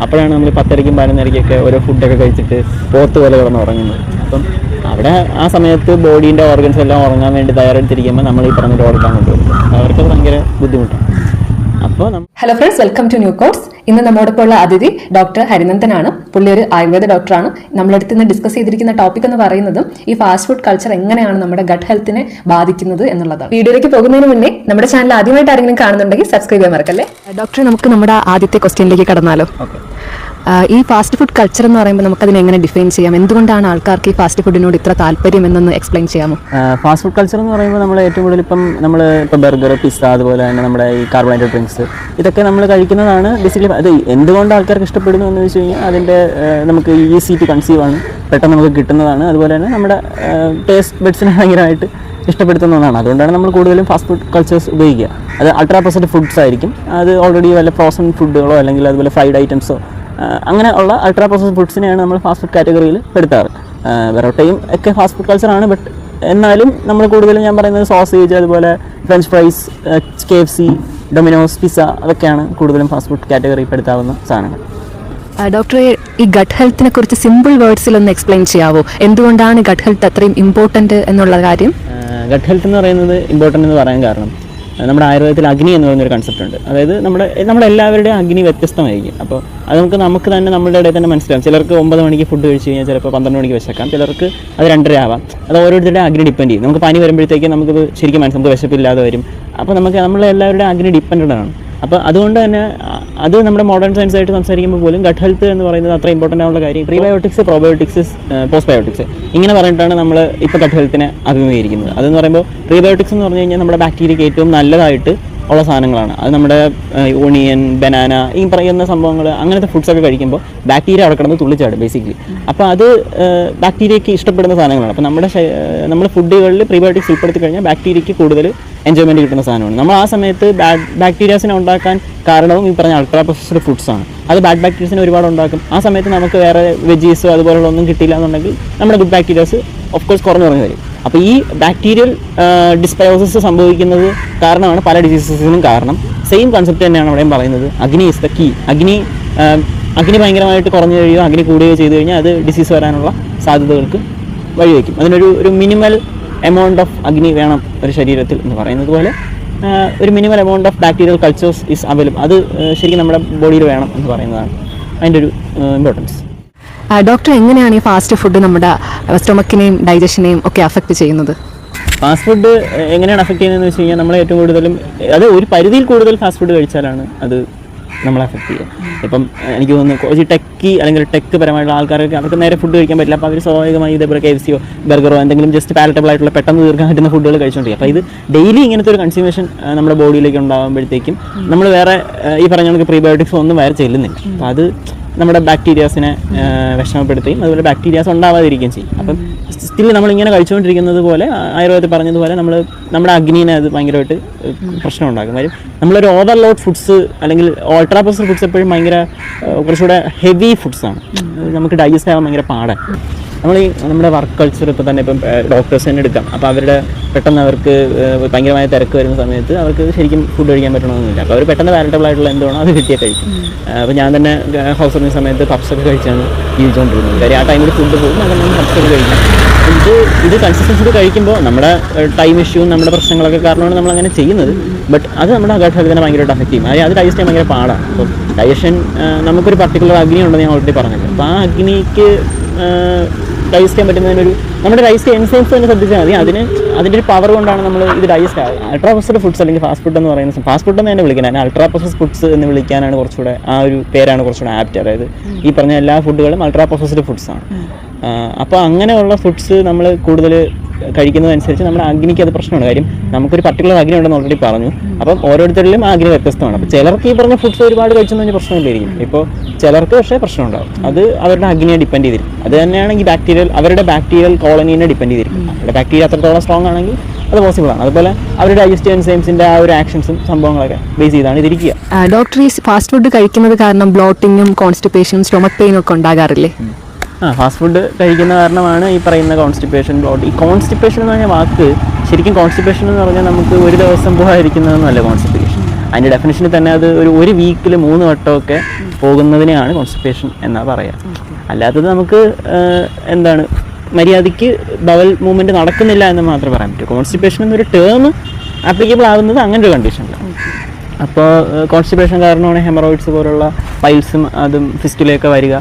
അപ്പോഴാണ് നമ്മൾ 10:30 11:30 ഓരോ ഫുഡൊക്കെ കഴിച്ചിട്ട് പോത്ത് പോലെ കിടന്ന് ഉറങ്ങുന്നത്. അപ്പം അവിടെ ആ സമയത്ത് ബോഡീൻ്റെ ഓർഗൻസ് എല്ലാം ഉറങ്ങാൻ വേണ്ടി തയ്യാറെടുത്തിരിക്കുമ്പോൾ നമ്മൾ ഈ പറഞ്ഞ ഓടിക്കാൻ കൊണ്ടുവരും. അവർക്ക് ഭയങ്കര ബുദ്ധിമുട്ടാണ്. അപ്പോൾ hello friends, welcome to new course. ഇന്ന് നമ്മോടൊപ്പം ഉള്ള അതിഥി ഡോക്ടർ ഹരിനന്ദനാണ്. പുള്ളി ഒരു ആയുർവേദ ഡോക്ടറാണ്. നമ്മളടുത്ത് നിന്ന് ഡിസ്കസ് ചെയ്തിരിക്കുന്ന ടോപ്പിക് എന്ന് പറയുന്നതും ഈ ഫാസ്റ്റ് ഫുഡ് കൾച്ചർ എങ്ങനെയാണ് നമ്മുടെ ഗട്ട് ഹെൽത്തിനെ ബാധിക്കുന്നത് എന്നുള്ളതാണ്. വീഡിയോയിലേക്ക് പോകുന്നതിന് മുന്നേ നമ്മുടെ ചാനൽ ആദ്യമായിട്ട് ആരെങ്കിലും കാണുന്നുണ്ടെങ്കിൽ സബ്സ്ക്രൈബ് ചെയ്യാൻ മറക്കല്ലേ. ഡോക്ടർ, നമുക്ക് നമ്മുടെ ആദ്യത്തെ ക്വസ്റ്റ്യനിലേക്ക് കടന്നാലോ? ഈ ഫാസ്റ്റ് ഫുഡ് കൾച്ചർ എന്ന് പറയുമ്പോൾ നമുക്കതിനെ എങ്ങനെ ഡിഫൈൻ ചെയ്യാം? എന്തുകൊണ്ടാണ് ആൾക്കാർക്ക് ഈ ഫാസ്റ്റ് ഫുഡിനോട് ഇത്ര താല്പര്യം എന്നൊന്ന് എക്സ്പ്ലെയിൻ ചെയ്യാമോ? ഫാസ്റ്റ് ഫുഡ് കൾച്ചർ എന്ന് പറയുമ്പോൾ നമ്മൾ ഏറ്റവും കൂടുതൽ ഇപ്പോൾ ബർഗർ, പിസ്സ, അതുപോലെ തന്നെ നമ്മുടെ ഈ കാർബോഹൈഡ്രേറ്റ് ഡ്രിങ്ക്സ് ഇതൊക്കെ നമ്മൾ കഴിക്കുന്നതാണ് ബേസിക്കലി. അത് എന്തുകൊണ്ട് ആൾക്കാർക്ക് ഇഷ്ടപ്പെടുന്നു എന്ന് വെച്ച് കഴിഞ്ഞാൽ അതിൻ്റെ നമുക്ക് ഈസി ടു കൺസീവ് ആണ്, പെട്ടെന്ന് നമുക്ക് കിട്ടുന്നതാണ്. അതുപോലെ തന്നെ നമ്മുടെ ടേസ്റ്റ് ബഡ്സിനെ ഭയങ്കരമായിട്ട് ഇഷ്ടപ്പെടുത്തുന്നതാണ്. അതുകൊണ്ടാണ് നമ്മൾ കൂടുതലും ഫാസ്റ്റ് ഫുഡ് കൾച്ചേഴ്സ് ഉപയോഗിക്കുക. അത് അൾട്രാ പ്രോസസ്ഡ് ഫുഡ്സ് ആയിരിക്കും. അത് ഓൾറെഡി വല്ല ഫ്രോസൺ ഫുഡുകളോ അല്ലെങ്കിൽ അതുപോലെ ഫ്രൈഡ് ഐറ്റംസോ അങ്ങനെ ഉള്ള അൾട്രാ പ്രോസസ്ഡ് ഫുഡ്സിനെയാണ് നമ്മൾ ഫാസ്റ്റ് ഫുഡ് കാറ്റഗറിയിൽ പെടുത്താറ്. വെറോട്ടയും ഒക്കെ ഫാസ്റ്റ് ഫുഡ് കൾച്ചറാണ്. ബട്ട് എന്നാലും നമ്മൾ കൂടുതലും ഞാൻ പറയുന്നത് സോസേജ്, അതുപോലെ French fries, KFC, dominoes, pizza അതൊക്കെയാണ് കൂടുതലും ഫാസ്റ്റ് ഫുഡ് കാറ്റഗറിയിൽ പെടുത്താവുന്ന സാധനങ്ങൾ. ഡോക്ടറെ, ഈ ഗട്ട് ഹെൽത്തിനെ കുറിച്ച് സിമ്പിൾ വേർഡ്സിൽ ഒന്ന് എക്സ്പ്ലെയിൻ ചെയ്യാവോ? എന്തുകൊണ്ടാണ് ഗട്ട് ഹെൽത്ത് അത്രയും ഇമ്പോർട്ടൻറ്റ് എന്നുള്ള കാര്യം? ഗട്ട് ഹെൽത്ത് എന്ന് പറയുന്നത് ഇമ്പോർട്ടൻ്റ് എന്ന് പറയാൻ കാരണം നമ്മുടെ ആയുർവേദത്തിൽ അഗ്നി എന്ന് പറയുന്നൊരു കൺസെപ്റ്റ് ഉണ്ട്. അതായത് നമ്മളെല്ലാവരുടെയും അഗ്നി വ്യത്യസ്തമായിരിക്കും. അപ്പോൾ അത് നമുക്ക് തന്നെ നമ്മളുടെ ഇടയിൽ തന്നെ മനസ്സിലാവും. ചിലർക്ക് 9 മണിക്ക് ഫുഡ് കഴിച്ച് കഴിഞ്ഞാൽ ചിലപ്പോൾ 12 മണിക്ക് വിശക്കാം, ചിലർക്ക് അത് 2:30 ആവാം. അത് ഓരോരുത്തരുടെ അഗ്നി ഡിപ്പെൻഡ് ചെയ്യും. നമുക്ക് പനി വരുമ്പോഴത്തേക്ക് നമുക്കത് ശരിക്കും നമുക്ക് വിശപ്പില്ലാതെ വരും. അപ്പോൾ നമ്മളെല്ലാവരുടെയും അഗ്നി ഡിപ്പെൻഡൻ്റ് ആണ്. അപ്പോൾ അതുകൊണ്ട് തന്നെ അത് നമ്മുടെ മോഡേൺ സയൻസ് ആയിട്ട് സംസാരിക്കുമ്പോൾ പോലും ഗട്ട് ഹെൽത്ത് എന്ന് പറയുന്നത് അത്ര ഇമ്പോർട്ടൻ്റ് ആവുള്ള കാര്യം. പ്രീബയോട്ടിക്സ്, പ്രോബയോട്ടിക്സ്, പോസ്റ്റ്ബയോട്ടിക്സ് ഇങ്ങനെ പറഞ്ഞിട്ടാണ് നമ്മൾ ഇപ്പോൾ ഗട്ട് ഹെൽത്തിനെ അഭിമുഖീകരിക്കുന്നത്. അതെന്ന് പറയുമ്പോൾ പ്രീബയോട്ടിക്സ് എന്ന് പറഞ്ഞു കഴിഞ്ഞാൽ നമ്മുടെ ബാക്ടീരിയയ്ക്ക് ഏറ്റവും നല്ലതായിട്ട് ഉള്ള സാധനങ്ങളാണ്. അത് നമ്മുടെ ഓണിയൻ, ബനാന ഈ പറയുന്ന സംഭവങ്ങൾ, അങ്ങനത്തെ ഫുഡ്സൊക്കെ കഴിക്കുമ്പോൾ ബാക്ടീരിയ അവിടെ കിടന്ന് തുള്ളിച്ചാടും ബേസിക്കലി. അപ്പോൾ അത് ബാക്ടീരിയയ്ക്ക് ഇഷ്ടപ്പെടുന്ന സാധനങ്ങളാണ്. അപ്പോൾ നമ്മുടെ ഫുഡുകളിൽ പ്രീബയോട്ടിക്സ് ഉൾപ്പെടുത്തി കഴിഞ്ഞാൽ ബാക്ടീരിയയ്ക്ക് കൂടുതൽ എൻജോയ്മെൻറ്റ് കിട്ടുന്ന സാധനമാണ്. നമ്മൾ ആ സമയത്ത് ബാക്ടീരിയാസിനെ ഉണ്ടാക്കാൻ കാരണവും ഈ പറഞ്ഞ അൾട്രാ പ്രോസസ്ഡ് ഫുഡ്സാണ്. അത് ബാഡ് ബാക്ടീരിയസിനെ ഒരുപാട് ഉണ്ടാക്കും. ആ സമയത്ത് നമുക്ക് വേറെ വെജീസോ അതുപോലുള്ള ഒന്നും കിട്ടിയില്ല എന്നുണ്ടെങ്കിൽ നമ്മുടെ ഗുഡ് ബാക്ടീരിയാസ് ഓഫ് കോഴ്സ് കുറഞ്ഞു വരും. അപ്പോൾ ഈ ബാക്ടീരിയൽ ഡിസ്ബയോസിസ് സംഭവിക്കുന്നത് കാരണമാണ് പല ഡിസീസസിനും കാരണം. സെയിം കൺസെപ്റ്റ് തന്നെയാണ് അവിടെയും പറയുന്നത്. അഗ്നി ഈസ് ദ കീ. അഗ്നി ഭയങ്കരമായിട്ട് കുറഞ്ഞു കഴിയുകയോ അഗ്നി കൂടുകയോ ചെയ്തു കഴിഞ്ഞാൽ അത് ഡിസീസ് വരാനുള്ള സാധ്യതകൾക്ക് വഴിവെക്കും. അതിനൊരു മിനിമൽ എമൗണ്ട് ഓഫ് അഗ്നി വേണം ഒരു ശരീരത്തിൽ എന്ന് പറയുന്നത് പോലെ ഒരു minimal amount of bacterial cultures is available. അത് ശരിക്കും നമ്മുടെ ബോഡിയിൽ വേണം എന്ന് പറയുന്നതാണ് അതിൻ്റെ ഒരു ഇമ്പോർട്ടൻസ്. ഡോക്ടർ, എങ്ങനെയാണ് ഈ ഫാസ്റ്റ് ഫുഡ് നമ്മുടെ സ്റ്റൊമക്കിനെയും ഡൈജഷനെയും ഒക്കെ അഫക്റ്റ് ചെയ്യുന്നത്? ഫാസ്റ്റ് ഫുഡ് എങ്ങനെയാണ് അഫക്റ്റ് ചെയ്യുന്നതെന്ന് വെച്ച് കഴിഞ്ഞാൽ നമ്മൾ ഏറ്റവും കൂടുതലും അത് ഒരു പരിധിയിൽ കൂടുതൽ ഫാസ്റ്റ് ഫുഡ് കഴിച്ചാലാണ് അത് നമ്മളെ അഫക്റ്റ് ചെയ്യുക. ഇപ്പം എനിക്ക് തോന്നുന്നു കുറച്ച് ടെക്ക് പരമായിട്ടുള്ള ആൾക്കാർക്ക് അവർക്ക് നേരെ ഫുഡ് കഴിക്കാൻ പറ്റില്ല. അപ്പോൾ അവർ സ്വാഭാവികമായി ഇതേപോലെ KFC ബർഗറോ എന്തെങ്കിലും ജസ്റ്റ് പാലറ്റബിൾ ആയിട്ടുള്ള പെട്ടെന്ന് തീർക്കാൻ പറ്റുന്ന ഫുഡുകൾ കഴിച്ചുകൊണ്ടിരിക്കും. അപ്പോൾ ഇത് ഡെയിലി ഇങ്ങനത്തെ ഒരു കൺസ്യൂമേഷൻ നമ്മുടെ ബോഡിയിലേക്ക് ഉണ്ടാകുമ്പോഴത്തേക്കും നമ്മൾ വേറെ ഈ പറഞ്ഞ കണക്ക് പ്രീബയോട്ടിക്സ് ഒന്നും വേറെ ചെല്ലുന്നില്ല. അപ്പോൾ അത് നമ്മുടെ ബാക്ടീരിയാസിനെ വിഷമപ്പെടുത്തുകയും അതുപോലെ ബാക്ടീരിയാസ് ഉണ്ടാവാതിരിക്കുകയും ചെയ്യും. അപ്പം സ്റ്റിൽ നമ്മളിങ്ങനെ കഴിച്ചുകൊണ്ടിരിക്കുന്നത് പോലെ ആയുർവേദത്തിൽ പറഞ്ഞതുപോലെ നമ്മുടെ അഗ്നിനെ അത് ഭയങ്കരമായിട്ട് പ്രശ്നം ഉണ്ടാക്കും. കാര്യം നമ്മളൊരു ഓവർലോഡ് ഫുഡ്സ് അല്ലെങ്കിൽ അൾട്രാ പ്രോസസ്ഡ് ഫുഡ്സ് എപ്പോഴും ഭയങ്കര കുറച്ചുകൂടെ ഹെവി ഫുഡ്സാണ്. നമുക്ക് ഡൈജസ്റ്റ് ആവാൻ ഭയങ്കര പാടാണ്. നമ്മുടെ വർക്ക് കൾച്ചർ ഇപ്പം ഡോക്ടേഴ്സ് തന്നെ എടുക്കാം. അപ്പോൾ പെട്ടെന്ന് അവർക്ക് ഭയങ്കരമായ തിരക്ക് വരുന്ന സമയത്ത് അവർക്ക് ശരിക്കും ഫുഡ് കഴിക്കാൻ പറ്റണമെന്നില്ല. അപ്പോൾ അവർ പെട്ടെന്ന് പാലറ്റബിൾ ആയിട്ടുള്ള എന്താണോ അത് കിട്ടിയാൽ കഴിക്കും. അപ്പോൾ ഞാൻ തന്നെ ഹൗസ് സർവീസ് സമയത്ത് പപ്സൊക്കെ കഴിച്ചാണ് ജീവിച്ചുകൊണ്ടിരുന്നത്. കാര്യം ആ ടൈമിൽ ഫുഡ് പോകും, അങ്ങനെ പപ്സൊക്കെ കഴിക്കും. ഇത് കൺസിസ്റ്റൻസി കഴിക്കുമ്പോൾ നമ്മുടെ ടൈം ഇഷ്യൂവും നമ്മുടെ പ്രശ്നങ്ങളൊക്കെ കാരണമാണ് നമ്മളങ്ങനെ ചെയ്യുന്നത്. ബട്ട് അത് നമ്മുടെ ഗട്ട് ഹെൽത്തിനെ ഭയങ്കരമായിട്ട് അഫക്റ്റ് ചെയ്യും. അത് ഡൈജസ്റ്റ് ചെയ്യാൻ ഭയങ്കര പാടാണ്. അപ്പോൾ ഡൈജഷൻ നമുക്കൊരു പർട്ടിക്കുലർ അഗ്നി ഉണ്ടെന്ന് ഞാൻ ഓൾറെഡി പറഞ്ഞല്ലോ. അപ്പോൾ ആ അഗ്നിക്ക് ഡൈജസ്റ്റ് ചെയ്യാൻ പറ്റുന്നതിനൊരു നമ്മുടെ ഡൈജസ്റ്റ് എൻസൈംസ് തന്നെ ശ്രദ്ധിച്ചാൽ മതി. അതിൻ്റെ ഒരു പവർ കൊണ്ടാണ് നമ്മൾ ഇത് ഡൈജസ്റ്റ് ആകുന്നത്. അൾട്രാ പ്രോസസ്ഡ് ഫുഡ്സ് അല്ലെങ്കിൽ ഫാസ്റ്റ് ഫുഡ് എന്ന് പറയുന്നത് ഫാസ്റ്റ് ഫുഡ് എന്ന് തന്നെ വിളിക്കുന്നത്. അതിന് അൾട്രാ പ്രോസസ്ഡ് ഫുഡ്സ് എന്ന് വിളിക്കാനാണ് കുറച്ചുകൂടെ ആ ഒരു പേരാണ് കുറച്ചുകൂടെ ആപ്റ്റ്. അതായത് ഈ പറഞ്ഞ എല്ലാ ഫുഡുകളും അൾട്രാ പ്രോസസ്ഡ് ഫുഡ്സാണ്. അപ്പോൾ അങ്ങനെയുള്ള ഫുഡ്സ് നമ്മൾ കൂടുതൽ കഴിക്കുന്നതനുസരിച്ച് നമ്മുടെ അഗ്നിക്ക് അത് പ്രശ്നമാണ്. കാര്യം നമുക്കൊരു പർട്ടിക്കുലർ അഗ്നി ഉണ്ടെന്ന് ഓൾറെഡി പറഞ്ഞു. അപ്പം ഓരോരുത്തരിലും ആ അഗ്നി വ്യത്യസ്തമാണ്. അപ്പോൾ ചിലർക്ക് ഈ പറഞ്ഞ ഫുഡ്സ് ഒരുപാട് കഴിച്ചെന്ന് പറഞ്ഞാൽ പ്രശ്നമില്ലായിരിക്കും. ഇപ്പോൾ ചിലർക്ക് പക്ഷേ പ്രശ്നം ഉണ്ടാകും. അത് അവരുടെ അഗ്നിയെ ഡിപ്പെൻഡ് ചെയ്തിരിക്കും. അത് തന്നെയാണ് ഈ അവരുടെ ബാക്ടീരിയൽ കോളനീനെ ഡിപ്പെൻഡ് ചെയ്തിരിക്കും. അവരുടെ ബാക്ടീരിയ അത്രത്തോളം സ്ട്രോങ് ആണെങ്കിൽ അത് പോസിബിൾ ആണ്. അതുപോലെ അവരുടെ ഡൈജസ്റ്റീവ് എൻസൈംസിൻ്റെ ആ ഒരു ആക്ഷൻസും സംഭവങ്ങളൊക്കെ ബേസ് ചെയ്താണ് ഇതിരിക്കുക. ഡോക്ടർ, ഈ ഫാസ്റ്റ് ഫുഡ് കഴിക്കുന്നത് കാരണം ബ്ലോട്ടിങ്ങും കോൺസ്റ്റിപ്പേഷനും സ്റ്റൊമക് പെയിനും ഒക്കെ ഉണ്ടാകാറില്ലേ? ഫാസ്റ്റ് ഫുഡ് കഴിക്കുന്ന കാരണമാണ് ഈ പറയുന്ന കോൺസ്റ്റിപ്പേഷൻ, ബ്ലോട്ട്. ഈ കോൺസ്റ്റിപ്പേഷൻ എന്ന് പറഞ്ഞ വാക്ക് ശരിക്കും കോൺസ്റ്റിപ്പേഷൻ എന്ന് പറഞ്ഞാൽ നമുക്ക് ഒരു ദിവസം പോകാതിരിക്കുന്നതെന്നല്ല കോൺസ്റ്റിപ്പേഷൻ. അതിൻ്റെ ഡെഫിനേഷനിൽ തന്നെ അത് ഒരു വീക്കിൽ 3 വട്ടമൊക്കെ പോകുന്നതിനെയാണ് കോൺസ്റ്റിപ്പേഷൻ എന്നാ പറയുക. അല്ലാത്തത് നമുക്ക് എന്താണ് മര്യാദയ്ക്ക് ബവൽ മൂവ്മെൻറ്റ് നടക്കുന്നില്ല എന്ന് മാത്രമേ പറയാൻ പറ്റൂ. കോൺസ്റ്റിപ്പേഷൻ എന്നൊരു ടേം ആപ്ലിക്കബിൾ ആകുന്നത് അങ്ങനെ ഒരു കണ്ടീഷനിലാണ്. അപ്പോൾ കോൺസ്റ്റിപ്പേഷൻ കാരണമാണ് ഹെമറോയിഡ്സ് പോലുള്ള പൈൽസും അതും ഫിസ്റ്റുലയൊക്കെ വരിക.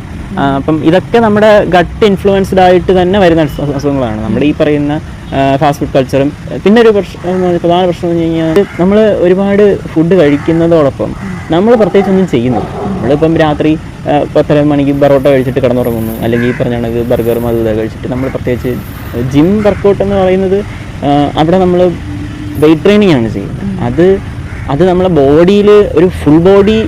അപ്പം ഇതൊക്കെ നമ്മുടെ ഗട്ട് ഇൻഫ്ലുവൻസ്ഡ് ആയിട്ട് തന്നെ വരുന്ന അസുഖങ്ങളാണ്. നമ്മുടെ ഈ പറയുന്ന ഫാസ്റ്റ് ഫുഡ് കൾച്ചറും. പിന്നെ ഒരു പ്രധാന പ്രശ്നം എന്ന് പറഞ്ഞു കഴിഞ്ഞാൽ നമ്മൾ ഒരുപാട് ഫുഡ് കഴിക്കുന്നതോടൊപ്പം നമ്മൾ പ്രത്യേകിച്ച് ഒന്നും ചെയ്യുന്നില്ല. നമ്മളിപ്പം രാത്രി 10 മണിക്ക് പൊറോട്ട കഴിച്ചിട്ട് കിടന്നുറങ്ങുന്നു, അല്ലെങ്കിൽ ഈ പറഞ്ഞ കണക്ക് ബർഗറും അത് ഇതൊക്കെ കഴിച്ചിട്ട് നമ്മൾ പ്രത്യേകിച്ച് ജിം വർക്കൗട്ട് എന്ന് പറയുന്നത് അവിടെ നമ്മൾ വെയിറ്റ് ട്രെയിനിങ് ആണ് ചെയ്യുന്നത്. അത് നമ്മളെ ബോഡിയിൽ ഒരു ഫുൾ ബോഡി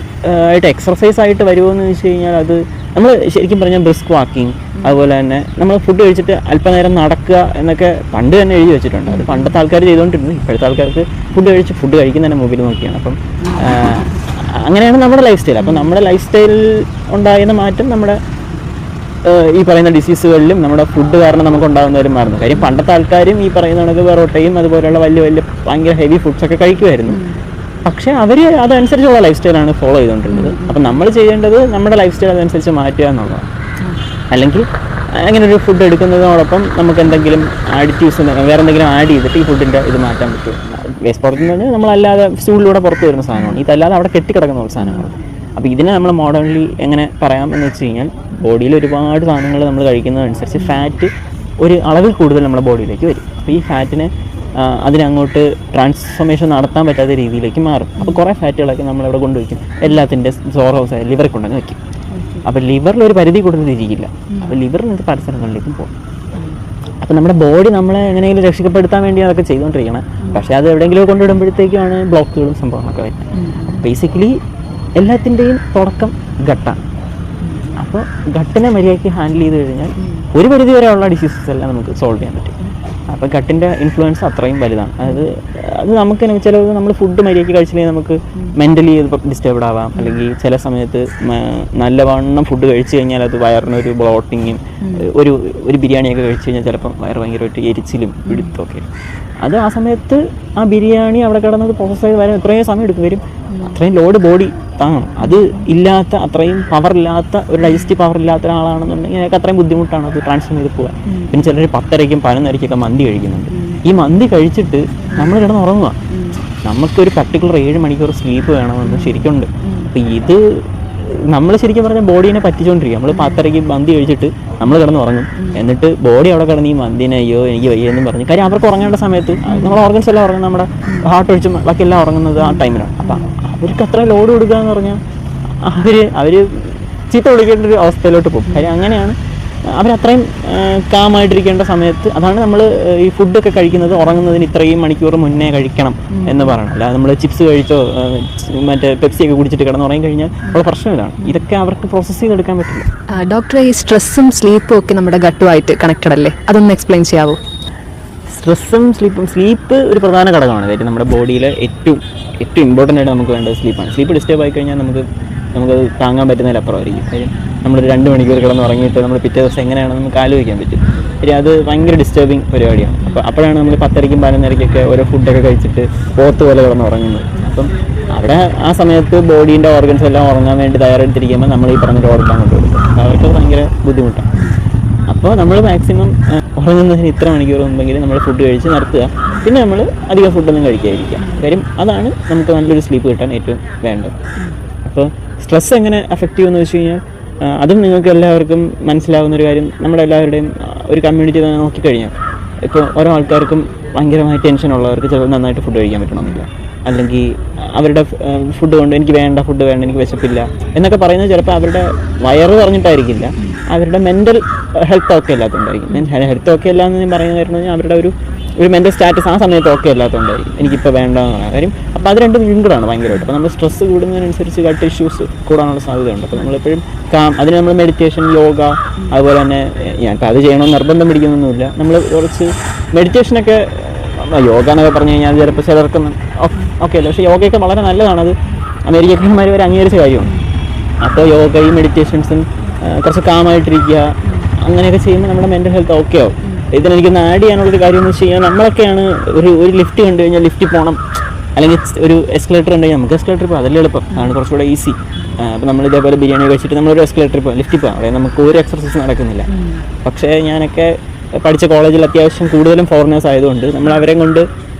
ആയിട്ട് എക്സർസൈസ് ആയിട്ട് വരുമോ എന്ന് വെച്ച് കഴിഞ്ഞാൽ അത് നമ്മൾ ശരിക്കും പറഞ്ഞാൽ ബ്രിസ്ക് വാക്കിംഗ്, അതുപോലെ തന്നെ നമ്മൾ ഫുഡ് കഴിച്ചിട്ട് അല്പനേരം നടക്കുക എന്നൊക്കെ പണ്ട് തന്നെ എഴുതി വെച്ചിട്ടുണ്ട്. അത് പണ്ടത്തെ ആൾക്കാർ ചെയ്തുകൊണ്ടിരുന്നു. ഇപ്പോഴത്തെ ആൾക്കാർക്ക് ഫുഡ് കഴിക്കുന്നതിൻ്റെ മൊബൈൽ നോക്കിയാണ്. അപ്പം അങ്ങനെയാണ് നമ്മുടെ ലൈഫ് സ്റ്റൈൽ. അപ്പം നമ്മുടെ ലൈഫ് സ്റ്റൈലിൽ ഉണ്ടാകുന്ന മാറ്റം നമ്മുടെ ഈ പറയുന്ന ഡിസീസുകളിലും നമ്മുടെ ഫുഡ് കാരണം നമുക്ക് ഉണ്ടാകുന്നവരും മാറുന്നു. കാര്യം പണ്ടത്തെ ആൾക്കാരും ഈ പറയുന്ന കണക്ക് പൊറോട്ടയും അതുപോലെയുള്ള വലിയ ഭയങ്കര ഹെവി ഫുഡ്സൊക്കെ കഴിക്കുമായിരുന്നു. പക്ഷേ അവർ അതനുസരിച്ചുള്ള ലൈഫ് സ്റ്റൈലാണ് ഫോളോ ചെയ്തുകൊണ്ടിരുന്നത്. അപ്പം നമ്മൾ ചെയ്യേണ്ടത് നമ്മുടെ ലൈഫ് സ്റ്റൈൽ അതനുസരിച്ച് മാറ്റുക എന്നുള്ളതാണ്. അല്ലെങ്കിൽ അങ്ങനെ ഒരു ഫുഡ് എടുക്കുന്നതിനോടൊപ്പം നമുക്ക് എന്തെങ്കിലും ആഡിറ്റീവ്സ് വേറെ എന്തെങ്കിലും ആഡ് ചെയ്തിട്ട് ഈ ഫുഡിൻ്റെ ഇത് മാറ്റാൻ പറ്റും. വേസ്റ്റ് പുറത്ത് നിന്ന് പറഞ്ഞാൽ നമ്മളല്ലാതെ സ്റ്റൂളിലൂടെ പുറത്ത് വരുന്ന സാധനമാണ്. ഇതല്ലാതെ അവിടെ കെട്ടിക്കിടക്കുന്ന ഒരു സാധനമാണ്. അപ്പോൾ ഇതിനെ നമ്മൾ മോഡേൺലി എങ്ങനെ പറയാം എന്ന് വെച്ച് കഴിഞ്ഞാൽ ബോഡിയിൽ ഒരുപാട് സാധനങ്ങൾ നമ്മൾ കഴിക്കുന്നതനുസരിച്ച് ഫാറ്റ് ഒരു അളവിൽ കൂടുതൽ നമ്മുടെ ബോഡിയിലേക്ക് വരും. അപ്പോൾ ഈ ഫാറ്റിനെ അതിനങ്ങോട്ട് ട്രാൻസ്ഫോർമേഷൻ നടത്താൻ പറ്റാത്ത രീതിയിലേക്ക് മാറും. അപ്പോൾ കുറേ ഫാറ്റുകളൊക്കെ നമ്മളിവിടെ കൊണ്ടുവയ്ക്കും. എല്ലാത്തിൻ്റെ സോറോസ് ലിവറിൽ കൊണ്ടുവന്ന് വയ്ക്കും. അപ്പോൾ ലിവറിൽ ഒരു പരിധി കൂടുതൽ ഇരിക്കില്ല. അപ്പോൾ ലിവറിനകത്ത് പല സ്ഥലങ്ങളിലേക്കും പോകും. അപ്പോൾ നമ്മുടെ ബോഡി നമ്മളെ എങ്ങനെയെങ്കിലും രക്ഷപ്പെടുത്താൻ വേണ്ടി അതൊക്കെ ചെയ്തുകൊണ്ടിരിക്കണം. പക്ഷേ അത് എവിടെയെങ്കിലും കൊണ്ടുവിടുമ്പോഴത്തേക്കാണ് ബ്ലോക്കുകളും സംഭവങ്ങളൊക്കെ വരുന്നത്. ബേസിക്കലി എല്ലാത്തിൻ്റെയും തുടക്കം ഗട്ടാണ്. അപ്പോൾ ഗട്ടിനെ മര്യാദയ്ക്ക് ഹാൻഡിൽ ചെയ്ത് കഴിഞ്ഞാൽ ഒരു പരിധി വരെയുള്ള ഡിസീസസ് എല്ലാം നമുക്ക് സോൾവ് ചെയ്യാൻ പറ്റും. അപ്പോൾ ഗട്ടിൻ്റെ ഇൻഫ്ലുവൻസ് അത്രയും വലുതാണ്. അത് നമുക്ക് ചിലത് നമ്മൾ ഫുഡ് മര്യാദയ്ക്ക് കഴിച്ചില്ലെങ്കിൽ നമുക്ക് മെൻ്റലി ഡിസ്റ്റർബ്ഡ് ആവാം. അല്ലെങ്കിൽ ചില സമയത്ത് നല്ലവണ്ണം ഫുഡ് കഴിച്ചു കഴിഞ്ഞാൽ അത് വയറിനൊരു ബ്ലോട്ടിങ്ങും ഒരു ബിരിയാണിയൊക്കെ കഴിച്ചു കഴിഞ്ഞാൽ ചിലപ്പം വയറ് ഭയങ്കരമായിട്ട് എരിച്ചിലും പിടുത്തമൊക്കെ. അത് ആ സമയത്ത് ആ ബിരിയാണി അവിടെ കിടന്നത് പ്രോസസ്സ് ചെയ്ത് വരാൻ എത്രയും സമയം എടുക്കും വരും. അത്രയും ലോഡ് ബോഡി താങ്ങണം. അത് ഇല്ലാത്ത അത്രയും പവറില്ലാത്ത ഒരു ഡൈജസ്റ്റീവ് പവർ ഇല്ലാത്ത ഒരാളാണെന്നുണ്ടെങ്കിൽ അതൊക്കെ അത്രയും ബുദ്ധിമുട്ടാണ് അത് ട്രാൻസ്ഫർ ചെയ്ത് പോകാൻ. പിന്നെ ചിലർ 10:30ക്കും 11:30ക്കൊക്കെ മന്തി കഴിക്കുന്നുണ്ട്. ഈ മന്തി കഴിച്ചിട്ട് നമ്മൾ കിടന്ന് ഉറങ്ങുക. നമുക്കൊരു പർട്ടിക്കുലർ 7 മണിക്കൂർ സ്ലീപ്പ് വേണമെന്ന് ശരിക്കുണ്ട്. അപ്പോൾ ഇത് നമ്മൾ ശരിക്കും പറഞ്ഞാൽ ബോഡീനെ പറ്റിച്ചുകൊണ്ടിരിക്കുക. നമ്മൾ 10:30ക്ക് മന്തി കഴിച്ചിട്ട് നമ്മൾ കിടന്ന് ഉറങ്ങും. എന്നിട്ട് ബോഡി അവിടെ കിടന്ന് ഈ മന്തിനെ അയ്യോ എനിക്ക് വയ്യെന്നും പറഞ്ഞു. കാര്യം അവർക്ക് ഉറങ്ങേണ്ട സമയത്ത് നമ്മുടെ ഓർഗൻസ് എല്ലാം ഉറങ്ങുന്നത്, നമ്മുടെ ഹാർട്ട് ഒഴിച്ചും ബാക്കിയെല്ലാം ഉറങ്ങുന്നത് ആ ടൈമിലാണ്. അപ്പം അവർക്ക് അത്ര ലോഡ് കൊടുക്കുക എന്ന് പറഞ്ഞാൽ അവർ ചീത്ത വിളിക്കേണ്ട ഒരു അവസ്ഥയിലോട്ട് പോകും. കാര്യം അങ്ങനെയാണ് അവരത്രയും കാമായിട്ടിരിക്കേണ്ട സമയത്ത്. അതാണ് നമ്മൾ ഈ ഫുഡൊക്കെ കഴിക്കുന്നത് ഉറങ്ങുന്നതിന് ഇത്രയും മണിക്കൂർ മുന്നേ കഴിക്കണം എന്ന് പറയണം. അല്ലാതെ നമ്മൾ ചിപ്സ് കഴിച്ചോ മറ്റേ പെപ്സിയൊക്കെ കുടിച്ചിട്ട് കിടന്ന് ഉറങ്ങി കഴിഞ്ഞാൽ ഉള്ള പ്രശ്നം ഇതാണ്. ഇതൊക്കെ അവർക്ക് പ്രോസസ്സ് ചെയ്തെടുക്കാൻ പറ്റില്ല. ഡോക്ടറെ, ഈ സ്ട്രെസ്സും സ്ലീപ്പും ഒക്കെ നമ്മുടെ ഗട്ടുമായിട്ട് കണക്റ്റഡ് അല്ലേ? അതൊന്ന് എക്സ്പ്ലെയിൻ ചെയ്യാവോ? സ്ട്രെസ്സും സ്ലീപ്പ് ഒരു പ്രധാന ഘടകമാണ്. കാര്യം നമ്മുടെ ബോഡിയിൽ ഏറ്റവും ഇമ്പോർട്ടൻ്റ് ആയിട്ട് നമുക്ക് വേണ്ടത് സ്ലീപ്പാണ്. സ്ലീപ്പ് ഡിസ്റ്റർബ് ആയി കഴിഞ്ഞാൽ നമുക്കത് താങ്ങാൻ പറ്റുന്നതിലപ്പുറമായിരിക്കും. കാര്യം നമ്മളൊരു 2 മണിക്കൂർ കിടന്ന് ഉറങ്ങിയിട്ട് നമ്മൾ പിറ്റേ ദിവസം എങ്ങനെയാണ് നമുക്ക് ആലോചിക്കാൻ പറ്റും. കാര്യം അത് ഭയങ്കര ഡിസ്റ്റർബിങ് പരിപാടിയാണ്. അപ്പോഴാണ് നമ്മൾ 10:30ക്കും 11:30ക്കൊക്കെ ഓരോ ഫുഡൊക്കെ കഴിച്ചിട്ട് പോത്ത് പോലെ കിടന്ന് ഉറങ്ങുന്നത്. അപ്പം അവിടെ ആ സമയത്ത് ബോഡീൻ്റെ ഓർഗൻസ് എല്ലാം ഉറങ്ങാൻ വേണ്ടി തയ്യാറെടുത്തിരിക്കുമ്പോൾ നമ്മൾ ഈ പറഞ്ഞ ഓർക്കാൻ കൊണ്ടുകൊടുക്കും. അവർക്ക് ഭയങ്കര ബുദ്ധിമുട്ടാണ്. അപ്പോൾ നമ്മൾ മാക്സിമം ഉറങ്ങുന്നതിന് ഇത്ര മണിക്കൂർ മുമ്പെങ്കിലും നമ്മൾ ഫുഡ് കഴിച്ച് നിർത്തുക. പിന്നെ നമ്മൾ അധികം ഫുഡൊന്നും കഴിക്കാതിരിക്കുക. കാര്യം അതാണ് നമുക്ക് നല്ലൊരു സ്ലീപ്പ് കിട്ടാൻ ഏറ്റവും വേണ്ടത്. അപ്പോൾ സ്ട്രെസ് എങ്ങനെ അഫക്റ്റ് ചെയ്യുമെന്ന് വെച്ച് കഴിഞ്ഞാൽ അതും നിങ്ങൾക്ക് എല്ലാവർക്കും മനസ്സിലാവുന്നൊരു കാര്യം. നമ്മുടെ എല്ലാവരുടെയും ഒരു കമ്മ്യൂണിറ്റി തന്നെ നോക്കിക്കഴിഞ്ഞാൽ ഇപ്പോൾ ഓരോ ആൾക്കാർക്കും ഭയങ്കരമായി ടെൻഷനുള്ളവർക്ക് ചിലപ്പോൾ നന്നായിട്ട് ഫുഡ് കഴിക്കാൻ പറ്റണമെന്നില്ല. അല്ലെങ്കിൽ അവരുടെ ഫുഡ് കൊണ്ട് എനിക്ക് ഫുഡ് വേണ്ട, എനിക്ക് വിശപ്പില്ല എന്നൊക്കെ പറയുന്നത് ചിലപ്പോൾ അവരുടെ വയറ് പറഞ്ഞിട്ടായിരിക്കില്ല, അവരുടെ മെൻ്റൽ ഹെൽത്ത് ഒക്കെ അല്ലാത്തതുകൊണ്ടായിരിക്കും. ഹെൽത്ത് ഒക്കെ അല്ല എന്ന് പറയുന്നത് പറഞ്ഞാൽ അവരുടെ ഒരു മെൻ്റൽ സ്റ്റാറ്റസ് ആ സമയത്ത് ഒക്കെ അല്ലാത്തതുകൊണ്ടായിരിക്കും എനിക്കിപ്പോൾ വേണ്ടതെന്ന് പറയാം. കാര്യം അപ്പോൾ അത് രണ്ടും ലിങ്ക്ഡാണ് ഭയങ്കരമായിട്ട്. അപ്പോൾ നമ്മൾ സ്ട്രെസ് കൂടുന്നതിനനുസരിച്ച് ഗട്ട് ഇഷ്യൂസ് കൂടാനുള്ള സാധ്യതയുണ്ട്. അപ്പോൾ നമ്മളെപ്പോഴും അതിന് നമ്മൾ മെഡിറ്റേഷൻ, യോഗ, അതുപോലെ തന്നെ ഞാനിപ്പോൾ അത് ചെയ്യണമെന്ന് നിർബന്ധം പിടിക്കുന്നൊന്നുമില്ല. നമ്മൾ കുറച്ച് മെഡിറ്റേഷനൊക്കെ, യോഗ എന്നൊക്കെ പറഞ്ഞു കഴിഞ്ഞാൽ ചിലപ്പോൾ ചിലർക്കൊന്നും ഓക്കെ അല്ല, പക്ഷേ യോഗയൊക്കെ വളരെ നല്ലതാണ്. അത് അമേരിക്കക്കാരന്മാർ വരെ അംഗീകരിച്ച കാര്യമാണ്. അപ്പോൾ യോഗയും മെഡിറ്റേഷൻസും കുറച്ച് കാമായിട്ടിരിക്കുക അങ്ങനെയൊക്കെ ചെയ്യുമ്പോൾ നമ്മുടെ മെൻ്റൽ ഹെൽത്ത് ഓക്കെ ആവും. ഇതിനെനിക്കൊന്ന് ആഡ് ചെയ്യാനുള്ളൊരു കാര്യം എന്ന് വെച്ച് കഴിഞ്ഞാൽ നമ്മളൊക്കെയാണ് ഒരു ലിഫ്റ്റ് കണ്ടു കഴിഞ്ഞാൽ ലിഫ്റ്റിൽ പോകണം, അല്ലെങ്കിൽ ഒരു എസ്കലേറ്റർ ഉണ്ടെങ്കിൽ നമുക്ക് എസ്കലേറ്റർ പോകാം, അതല്ലേ എളുപ്പം, ആണ് കുറച്ചുകൂടെ ഈസി. അപ്പോൾ നമ്മൾ ഇതേപോലെ ബിരിയാണി കഴിച്ചിട്ട് നമ്മളൊരു എസ്കലേറ്റർ പോകാം, ലിഫ്റ്റിൽ പോകാം, അതായത് നമുക്ക് ഒരു എക്സർസൈസ് നടക്കുന്നില്ല. പക്ഷേ ഞാനൊക്കെ പഠിച്ച കോളേജിൽ അത്യാവശ്യം കൂടുതലും ഫോറിനേഴ്സ് ആയതുകൊണ്ട് നമ്മൾ അവരെ കൊണ്ട്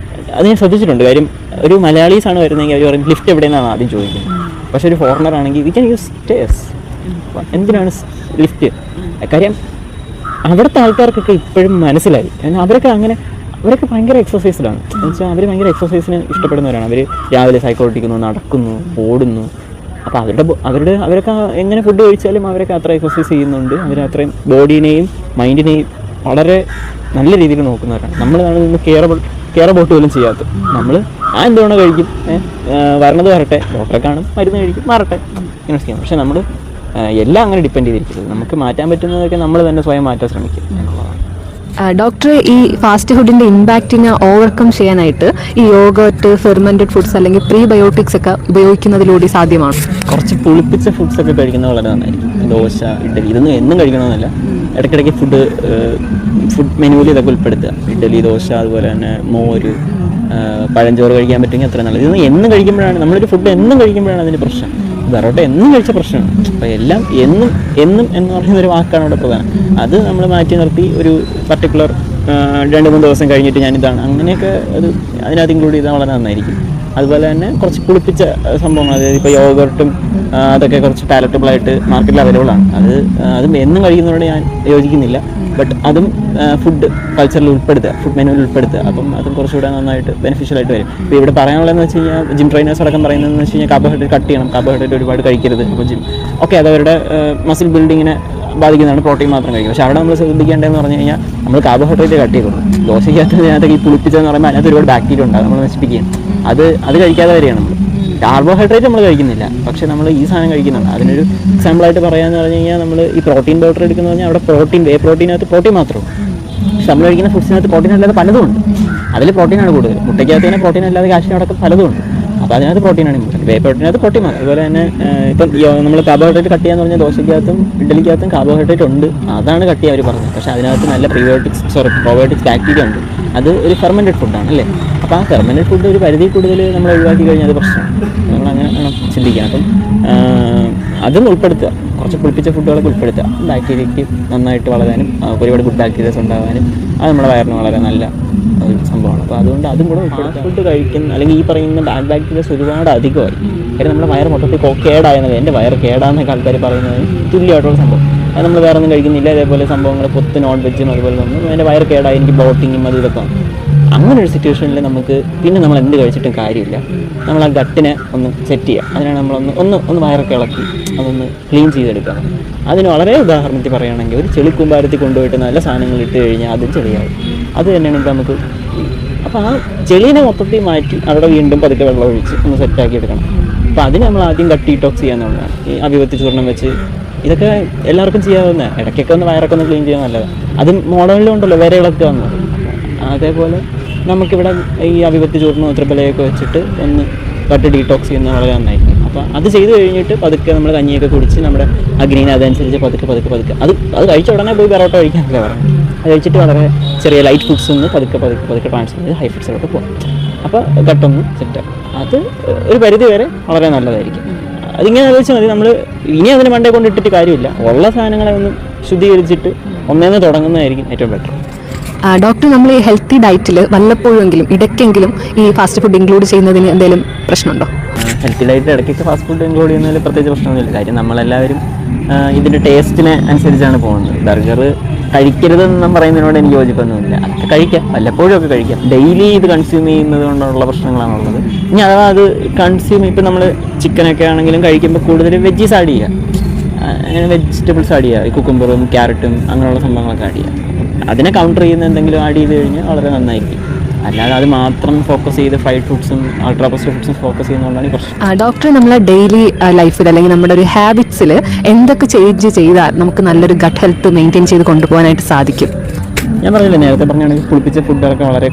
അത് ഞാൻ ശ്രദ്ധിച്ചിട്ടുണ്ട്. കാര്യം ഒരു മലയാളീസാണ് വരുന്നതെങ്കിൽ അവർ പറയും ലിഫ്റ്റ് എവിടെയെന്നാണ് ആദ്യം ചോദിക്കുന്നത്. പക്ഷേ ഒരു ഫോറിനർ ആണെങ്കിൽ വി ക്യാൻ യൂസ് സ്റ്റേഴ്സ്. എന്തിനാണ് ലിഫ്റ്റ്? കാര്യം അവിടുത്തെ ആൾക്കാർക്കൊക്കെ ഇപ്പോഴും മനസ്സിലായി. അവരൊക്കെ ഭയങ്കര എക്സസൈസിലാണ്. എന്ന് വെച്ചാൽ അവർ ഭയങ്കര എക്സസൈസിന് ഇഷ്ടപ്പെടുന്നവരാണ്. അവർ രാവിലെ സൈക്കിൾ ഓടിക്കുന്നു, നടക്കുന്നു, ഓടുന്നു. അപ്പോൾ അവരൊക്കെ എങ്ങനെ ഫുഡ് കഴിച്ചാലും അവരൊക്കെ അത്ര എക്സസൈസ് ചെയ്യുന്നുണ്ട്. അവരത്രയും ബോഡീനെയും മൈൻഡിനെയും വളരെ നല്ല രീതിയിൽ നോക്കുന്നവരാണ്. നമ്മളാണ് നിന്ന് കെയർ അബൌട്ട് പോലും ചെയ്യാത്തത്. നമ്മൾ എന്തുകൊണ്ട് കഴിക്കും, വരണത് വരട്ടെ, ഡോക്ടറെ കാണും, മരുന്ന് കഴിക്കും, മാറട്ടെ, ഇങ്ങനെ ചെയ്യണം. പക്ഷെ നമ്മൾ എല്ലാം അങ്ങനെ ഡിപ്പെൻഡ് ചെയ്തിരിക്കുന്നത്. നമുക്ക് മാറ്റാൻ പറ്റുന്നതൊക്കെ നമ്മൾ തന്നെ സ്വയം മാറ്റാൻ ശ്രമിക്കും എന്നുള്ളതാണ്. ഡോക്ടർ, ഈ ഫാസ്റ്റ് ഫുഡിന്റെ ഇമ്പാക്റ്റിനെ ഓവർകം ചെയ്യാനായിട്ട് ഈ യോഗർട്ട്, ഫെർമെന്റഡ് ഫുഡ്സ് അല്ലെങ്കിൽ പ്രീബയോട്ടിക്സ് ഒക്കെ ഉപയോഗിക്കുന്നതിലൂടെ സാധ്യമാണ്? കുറച്ച് പുളിപ്പിച്ച ഫുഡ്സ് ഒക്കെ കഴിക്കുന്നത് വളരെ നന്നായിരിക്കും. ദോശ, ഇഡ്ഡലി, ഇതൊന്നും എന്നും കഴിക്കണമെന്നല്ല. ഇടയ്ക്കിടയ്ക്ക് ഫുഡ് മെനുവിൽ ഇതൊക്കെ ഉൾപ്പെടുത്തുക. ഇഡ്ഡലി, ദോശ, അതുപോലെ തന്നെ മോര്, പഴഞ്ചോറ് കഴിക്കാൻ പറ്റുമെങ്കിൽ അത്ര നല്ലത്. ഇതൊന്നും എന്നും കഴിക്കുമ്പോഴാണ്, നമ്മളൊരു ഫുഡ് എന്നും കഴിക്കുമ്പോഴാണ് അതിന് പ്രശ്നം. പൊറോട്ട എന്നും കഴിച്ച പ്രശ്നമാണ്. അപ്പോൾ എല്ലാം എന്നും എന്ന് പറയുന്നൊരു വാക്കാണ് അവിടെ പ്രധാനം. അത് നമ്മൾ മാറ്റി നിർത്തി ഒരു പർട്ടിക്കുലർ 2-3 ദിവസം കഴിഞ്ഞിട്ട് ഞാനിതാണ് അങ്ങനെയൊക്കെ അതിനകത്ത് ഇൻക്ലൂഡ് ചെയ്താൽ വളരെ നന്നായിരിക്കും. അതുപോലെ തന്നെ കുറച്ച് പുളിപ്പിച്ച സംഭവങ്ങൾ, അതായത് ഇപ്പോൾ യോഗർട്ടും അതൊക്കെ കുറച്ച് പാലറ്റബിളായിട്ട് മാർക്കറ്റിൽ അവൈലബിൾ ആണ്. അതും എന്നും കഴിക്കുന്നതോടെ ഞാൻ യോജിക്കുന്നില്ല. ബട്ട് അതും ഫുഡ് കൾച്ചറിൽ ഉൾപ്പെടുത്തുക, ഫുഡ് മെനുവിൽ ഉൾപ്പെടുത്തുക. അപ്പം അതും കുറച്ചുകൂടെ നന്നായിട്ട് ബെനിഫിഷ്യലായിട്ട് വരും. ഇപ്പോൾ ഇവിടെ പറയാനുള്ളതെന്ന് വെച്ച് കഴിഞ്ഞാൽ ജിം ട്രെയിനേഴ്സ് അടക്കം പറയുന്നതെന്ന് വെച്ച് കഴിഞ്ഞാൽ കാർബോഹൈഡ്രേറ്റ് കട്ട് ചെയ്യണം, കാർബോഹൈഡ്രേറ്റ് ഒരുപാട് കഴിക്കരുത്. അപ്പോൾ ഓക്കെ, അത് അവരുടെ മസിൽ ബിൽഡിങ്ങിനെ ബാധിക്കുന്നതാണ്, പ്രോട്ടീൻ മാത്രം കഴിക്കും. പക്ഷേ അവിടെ നമ്മൾ ശ്രദ്ധിക്കേണ്ടതെന്ന് പറഞ്ഞു കഴിഞ്ഞാൽ നമ്മൾ കാർബോഹൈഡ്രേറ്റ് കട്ട് ചെയ്തോളൂ. ദോശയ്ക്കകത്ത് ഈ പുളിപ്പിച്ചെന്ന് പറയുമ്പോൾ അതിനകത്ത് ഒരുപാട് ബാക്ടീരിയ ഉണ്ടാകും, നമ്മൾ നശിപ്പിക്കുകയും അത് കഴിക്കാതെ വരികയാണ് നമ്മൾ. കാർബോഹൈഡ്രേറ്റ് നമ്മൾ കഴിക്കുന്നില്ല, പക്ഷേ നമ്മൾ ഈ സാധനം കഴിക്കുന്നുണ്ട്. അതിനൊരു എക്സാമ്പിളായിട്ട് പറയാമെന്ന് പറഞ്ഞു കഴിഞ്ഞാൽ നമ്മൾ ഈ പ്രോട്ടീൻ പൗഡർ എടുക്കുന്നത് പറഞ്ഞാൽ അവിടെ വേ പ്രോട്ടീനകത്ത് പ്രോട്ടീൻ മാത്രമേ ഉള്ളൂ. പക്ഷെ നമ്മൾ കഴിക്കുന്ന ഫുഡ്സിനകത്ത് പ്രോട്ടീൻ അല്ലാതെ പലതും ഉണ്ട്. അതിൽ പ്രോട്ടീനാണ് കൂടുതൽ. മുട്ടയ്ക്കകത്ത് തന്നെ പ്രോട്ടീൻ അല്ലാതെ കാൽഷ്യം അടക്കം പലതും ഉണ്ട്. അപ്പോൾ അതിനകത്ത് പ്രോട്ടീനാണ് ഇമ്പോർട്ടൻറ്റ്. വേ പ്രോട്ടീനകത്ത് പ്രോട്ടീൻ മാത്രം. അതുപോലെ തന്നെ ഇപ്പം നമ്മൾ കാർബോഹൈഡ്രേറ്റ് കട്ട് ചെയ്യാന്ന് പറഞ്ഞാൽ ദോശയ്ക്കകത്തും ഇഡ്ഡലിക്കകത്തും കാർബോഹൈഡ്രേറ്റ് ഉണ്ട്. അതാണ് കട്ട് ചെയ്യാൻ അവർ പറഞ്ഞത്. പക്ഷേ അതിനകത്ത് നല്ല പ്രോബയോട്ടിക്സ് ബാക്ടീരിയ ഉണ്ട്. അത് ഒരു ഫെർമെൻറ്റഡ് ഫുഡാണ് അല്ലേ. അപ്പോൾ ആ ഫെർമെൻറ്റഡ് ഫുഡ് ഒരു പരിധി കൂടുതൽ നമ്മൾ ഒഴിവാക്കി കഴിഞ്ഞാൽ അത് പ്രശ്നമാണ്. നമ്മളങ്ങനെ വേണം ചിന്തിക്കാൻ. അപ്പം അതും ഉൾപ്പെടുത്തുക, കുറച്ച് പുളിപ്പിച്ച ഫുഡുകളൊക്കെ ഉൾപ്പെടുത്തുക. ബാക്ടീരിയയ്ക്ക് നന്നായിട്ട് വളരാനും ഒരുപാട് ഗുഡ് ബാക്ടീരിയസ് ഉണ്ടാകാനും അത് നമ്മുടെ വയറിന് വളരെ നല്ല ഒരു സംഭവമാണ്. അപ്പോൾ അതുകൊണ്ട് അതും കൂടെ ഉൾപ്പെടുത്തുക. ഫുഡ് കഴിക്കുന്ന അല്ലെങ്കിൽ ഈ പറയുന്ന ബാഡ് ബാക്ടീരിയസ് ഒരുപാട് അധികമായി. കാര്യം നമ്മുടെ വയറ് മൊത്തത്തിൽ കേടായെന്നത്, എൻ്റെ വയറ് കേടാന്നൊക്കെ ആൾക്കാർ പറയുന്നത് തുല്യമായിട്ടുള്ള സംഭവം. അത് നമ്മൾ വേറെ ഒന്നും കഴിക്കുന്നില്ല, അതേപോലെ സംഭവങ്ങൾ പൊത്ത് നോൺ വെജും അതുപോലെ ഒന്നും എൻ്റെ വയറ് കേടായി, എനിക്ക് ബ്ലോട്ടിങ്ങും അത് ഇതൊക്കെ വന്നു. അങ്ങനെ ഒരു സിറ്റുവേഷനിൽ നമുക്ക് പിന്നെ നമ്മൾ എന്ത് കഴിച്ചിട്ടും കാര്യമില്ല. നമ്മൾ ആ ഗട്ടിനെ ഒന്ന് സെറ്റ് ചെയ്യുക. അതിനാണ് നമ്മളൊന്ന് വയറൊക്കെ ഇളക്കി അതൊന്ന് ക്ലീൻ ചെയ്തെടുക്കുക. അതിന് വളരെ ഉദാഹരണത്തിൽ പറയുകയാണെങ്കിൽ ഒരു ചെളിക്കൂമ്പാരത്തിൽ കൊണ്ടുപോയിട്ട് നല്ല സാധനങ്ങൾ ഇട്ട് കഴിഞ്ഞാൽ അതും ചെളിയാവും. അത് തന്നെയാണ് ഇപ്പോൾ നമുക്ക്. അപ്പോൾ ആ ചെളീനെ മൊത്തത്തിൽ മാറ്റി അവിടെ വീണ്ടും പതുക്കെ വെള്ളം ഒഴിച്ച് ഒന്ന് സെറ്റാക്കി എടുക്കണം. അപ്പോൾ അതിന് നമ്മൾ ആദ്യം ഗട്ട് ഡീറ്റോക്സ് ചെയ്യാന്നുള്ളതാണ്. ഈ അഭിവൃത്തി ചൂർണ്ണം വെച്ച് ഇതൊക്കെ എല്ലാവർക്കും ചെയ്യാവുന്ന, ഇടയ്ക്കൊക്കെ ഒന്ന് വയറൊക്കെ ഒന്ന് ക്ലീൻ ചെയ്യാൻ നല്ലതാണ്. അതും മോഡലിലും ഉണ്ടല്ലോ വരെ ഇളക്കുക എന്നത്. അതേപോലെ നമുക്കിവിടെ ഈ അഭിവൃത്തി ചൂർണ്ണം ത്രിപലയൊക്കെ വെച്ചിട്ട് ഒന്ന് ഗട്ട് ഡീറ്റോക്സ് ചെയ്യുന്നത് വളരെ നന്നായിരിക്കും. അപ്പോൾ അത് ചെയ്ത് കഴിഞ്ഞിട്ട് പതുക്കെ നമ്മൾ കഞ്ഞിയൊക്കെ കുടിച്ച് നമ്മുടെ അഗ്നീനെ അതനുസരിച്ച് പതുക്കെ അത് കഴിച്ച ഉടനെ പോയി പൊറോട്ട കഴിക്കാനല്ല പറയുന്നത്. അത് കഴിച്ചിട്ട് വളരെ ചെറിയ ലൈറ്റ് ഫുഡ്സ് ഒന്ന് പതുക്കെ ട്രാൻസ്ഫർ ചെയ്ത് ഹൈ ഫുഡ്സിലോട്ട് പോകും. അപ്പോൾ ഗട്ടൊന്ന് സെറ്റാക്കും. അത് ഒരു പരിധി വരെ വളരെ നല്ലതായിരിക്കും. അതിങ്ങനെ ആലോചിച്ചാൽ മതി. നമ്മൾ ഇനി അതിന് മണ്ടേ കൊണ്ടിട്ടിട്ട് കാര്യമില്ല. ഉള്ള സാധനങ്ങളെ ഒന്ന് ശുദ്ധീകരിച്ചിട്ട് ഒന്നേന്ന് തുടങ്ങുന്നതായിരിക്കും ഏറ്റവും ബെറ്റർ. ഡോക്ടർ, നമ്മൾ ഈ ഹെൽത്തി ഡയറ്റിൽ വല്ലപ്പോഴെങ്കിലും ഇടയ്ക്കെങ്കിലും ഈ ഫാസ്റ്റ് ഫുഡ് ഇൻക്ലൂഡ് ചെയ്യുന്നതിന് എന്തെങ്കിലും പ്രശ്നമുണ്ടോ? ഹെൽത്തി ഡയറ്റ് ഇടയ്ക്കൊക്കെ ഫാസ്റ്റ് ഫുഡ് ഇൻക്ലൂഡ് ചെയ്യുന്നതിൽ പ്രത്യേകിച്ച് പ്രശ്നമൊന്നുമില്ല. കാര്യം നമ്മളെല്ലാവരും ഇതിൻ്റെ ടേസ്റ്റിനെ അനുസരിച്ചാണ് പോകുന്നത്. ബർഗർ കഴിക്കരുതെന്നും പറയുന്നതിനോട് എനിക്ക് യോജിപ്പൊന്നുമില്ല. അതൊക്കെ കഴിക്കാം, വല്ലപ്പോഴും ഒക്കെ കഴിക്കാം. ഡെയിലി ഇത് കൺസ്യൂം ചെയ്യുന്നത് കൊണ്ടുള്ള പ്രശ്നങ്ങളാണുള്ളത്. ഇനി അഥവാ അത് ഇപ്പം നമ്മൾ ചിക്കനൊക്കെ ആണെങ്കിലും കഴിക്കുമ്പോൾ കൂടുതൽ വെജീസ് ആഡ് ചെയ്യുക, അങ്ങനെ വെജിറ്റബിൾസ് ആഡ് ചെയ്യുക, ഈ കുക്കുംബറും ക്യാരറ്റും അങ്ങനെയുള്ള സംഭവങ്ങളൊക്കെ ആഡ് ചെയ്യുക. അതിനെ കൗണ്ടർ ചെയ്യുന്ന എന്തെങ്കിലും ആഡ് ചെയ്ത് കഴിഞ്ഞാൽ വളരെ നന്നായിരിക്കും. അല്ലാതെ അത് മാത്രം ഫോക്കസ് ചെയ്ത് ഫ്രൈഡ് ഫുഡ്സും അൾട്രാ പ്രോസസ്ഡ് ഫുഡ്സും ഫോക്കസ് ചെയ്യുന്നതുകൊണ്ടാണ് ഈ പ്രശ്നം. ഡോക്ടർ, നമ്മളെ ഡെയിലി ലൈഫിൽ അല്ലെങ്കിൽ നമ്മുടെ ഒരു ഹാബിറ്റ്സിൽ എന്തൊക്കെ ചേഞ്ച് ചെയ്താൽ നമുക്ക് നല്ലൊരു ഗട്ട് ഹെൽത്ത് മെയിൻറ്റെയിൻ ചെയ്ത് കൊണ്ടുപോകാനായിട്ട് സാധിക്കും? ഞാൻ പറഞ്ഞില്ല, നേരത്തെ പറഞ്ഞാണെങ്കിൽ പുളിപ്പിച്ച ഫുഡൊക്കെ വളരെ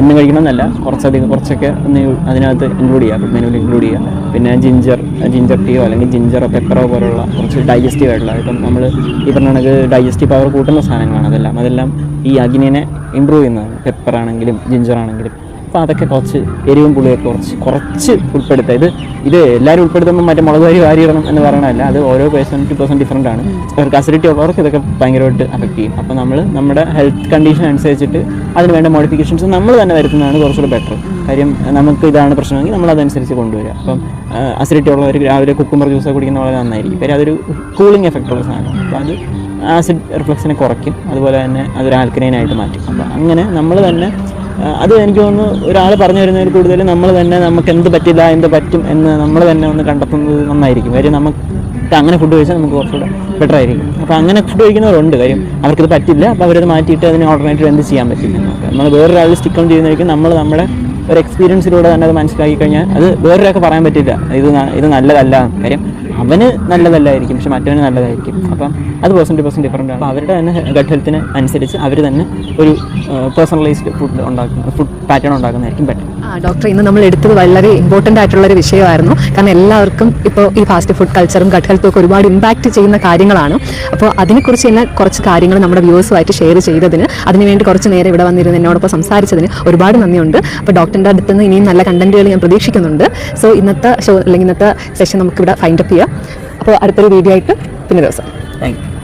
എന്ന് കഴിക്കണമെന്നല്ല, കുറച്ചൊക്കെ ഒന്ന് അതിനകത്ത് ഇൻക്ലൂഡ് ചെയ്യുക, ഫുഡ് മെനുവിൽ ഇൻക്ലൂഡ് ചെയ്യുക. പിന്നെ ജിഞ്ചർ ടീയോ അല്ലെങ്കിൽ ജിഞ്ചറോ പെപ്പറോ പോലുള്ള കുറച്ച് ഡൈജസ്റ്റീവ് ആയിട്ടുള്ള, ഇപ്പം നമ്മൾ ഈ പറഞ്ഞ ഡൈജസ്റ്റീവ് പവർ കൂട്ടുന്ന സാധനങ്ങളാണ് അതെല്ലാം ഈ അഗ്നിനെ ഇമ്പ്രൂവ് ചെയ്യുന്നതാണ്. പെപ്പറാണെങ്കിലും ജിഞ്ചറാണെങ്കിലും. അപ്പോൾ അതൊക്കെ കുറച്ച് എരിവും പുളിയൊക്കെ കുറച്ച് ഉൾപ്പെടുത്തുക. ഇത് എല്ലാവരും ഉൾപ്പെടുത്തുമ്പോൾ മറ്റേ മുളക് വാരി ഇടണം എന്ന് പറയണമല്ല, അത് ഓരോ പേഴ്സൺ ടു പേഴ്സൺ ഡിഫറൻ്റ് ആണ്. അവർക്ക് അസിഡിറ്റി ഉള്ളവർക്ക് ഇതൊക്കെ ഭയങ്കരമായിട്ട് അഫക്റ്റ് ചെയ്യും. അപ്പോൾ നമ്മൾ നമ്മുടെ ഹെൽത്ത് കണ്ടീഷൻ അനുസരിച്ചിട്ട് അതിന് വേണ്ട മോഡിഫിക്കേഷൻസ് നമ്മൾ തന്നെ വരുത്തുന്നതാണ് കുറച്ചുകൂടെ ബെറ്റർ. കാര്യം നമുക്ക് ഇതാണ് പ്രശ്നമെങ്കിൽ നമ്മൾ അതനുസരിച്ച് കൊണ്ടുവരിക. അപ്പം അസിഡിറ്റി ഉള്ളവർ രാവിലെ കുക്കുംബർ ജ്യൂസൊക്കെ കുടിക്കുന്നത് വളരെ നന്നായിരിക്കും. കാര്യം അതൊരു കൂളിംഗ് എഫക്റ്റ് ഉള്ള സാധനം. അപ്പോൾ അത് ആസിഡ് റിഫ്ലക്സിനെ കുറയ്ക്കും, അതുപോലെ തന്നെ അതൊരു ആൽക്കലൈനായിട്ട് മാറ്റും. അപ്പോൾ അങ്ങനെ നമ്മൾ തന്നെ അത് എനിക്ക് തോന്നുന്നു ഒരാൾ പറഞ്ഞു തരുന്നതിൽ കൂടുതൽ നമ്മൾ തന്നെ നമുക്ക് എന്ത് പറ്റില്ല എന്ത് പറ്റും എന്ന് നമ്മൾ തന്നെ ഒന്ന് കണ്ടെത്തുന്നത് നന്നായിരിക്കും. കാര്യം നമുക്ക് അങ്ങനെ ഫുഡ് കഴിച്ചാൽ നമുക്ക് കുറച്ചുകൂടെ ബെറ്റർ ആയിരിക്കും. അപ്പോൾ അങ്ങനെ ഫുഡ് കഴിക്കുന്നവരുണ്ട്. കാര്യം അവർക്കിത് പറ്റില്ല, അപ്പോൾ അവരത് മാറ്റിയിട്ട് അതിന് ഓൾട്ടർനേറ്റീവ് എന്ത് ചെയ്യാൻ പറ്റില്ല. നമ്മൾ വേറൊരാൾ സ്റ്റിക്ക് ഓൺ ചെയ്യുന്നതായിരിക്കും. നമ്മൾ നമ്മുടെ ഒരു എക്സ്പീരിയൻസിലൂടെ തന്നെ അത് മനസ്സിലാക്കി കഴിഞ്ഞാൽ അത് വേറൊരാൾക്ക് പറയാൻ പറ്റില്ല ഇത് നല്ലതല്ല. കാര്യം അവന് നല്ലതല്ലായിരിക്കും, പക്ഷെ മറ്റവന് നല്ലതായിരിക്കും. അപ്പം അത് പേഴ്സൺ ഡിഫറൻ്റ് ആണ്. അപ്പോൾ അവരുടെ തന്നെ ഗട്ട് ഹെൽത്തിന് അനുസരിച്ച് അവർ തന്നെ ഒരു പേഴ്സണലൈസ്ഡ് ഫുഡ് പാറ്റേൺ ഉണ്ടാക്കുന്നതായിരിക്കും ബെറ്റർ. ഡോക്ടർ, ഇന്ന് നമ്മൾ എടുത്തത് വളരെ ഇമ്പോർട്ടൻ്റ് ആയിട്ടുള്ളൊരു വിഷയമായിരുന്നു. കാരണം എല്ലാവർക്കും ഇപ്പോൾ ഈ ഫാസ്റ്റ് ഫുഡ് കൾച്ചറും ഗട്ട് ഹെൽത്തും ഒക്കെ ഒരുപാട് ഇമ്പാക്റ്റ് ചെയ്യുന്ന കാര്യങ്ങളാണ്. അപ്പോൾ അതിനെക്കുറിച്ച് തന്നെ കുറച്ച് കാര്യങ്ങൾ നമ്മുടെ വ്യൂവേഴ്സുമായിട്ട് ഷെയർ ചെയ്തതിന്, അതിനുവേണ്ടി കുറച്ച് നേരം ഇവിടെ വന്നിരുന്ന് എന്നോടൊപ്പം സംസാരിച്ചതിന് ഒരുപാട് നന്ദിയുണ്ട്. അപ്പോൾ ഡോക്ടറിൻ്റെ അടുത്ത് നിന്ന് ഇനിയും നല്ല കണ്ടന്റുകൾ ഞാൻ പ്രതീക്ഷിക്കുന്നുണ്ട്. സോ ഇന്നത്തെ ഷോ അല്ലെങ്കിൽ ഇന്നത്തെ സെഷൻ നമുക്കിവിടെ ഫൈൻഡ് അപ്പ് ചെയ്യാം. അപ്പോൾ അടുത്തൊരു വീഡിയോ ആയിട്ട് പിന്നെ ദിവസം. Thank you.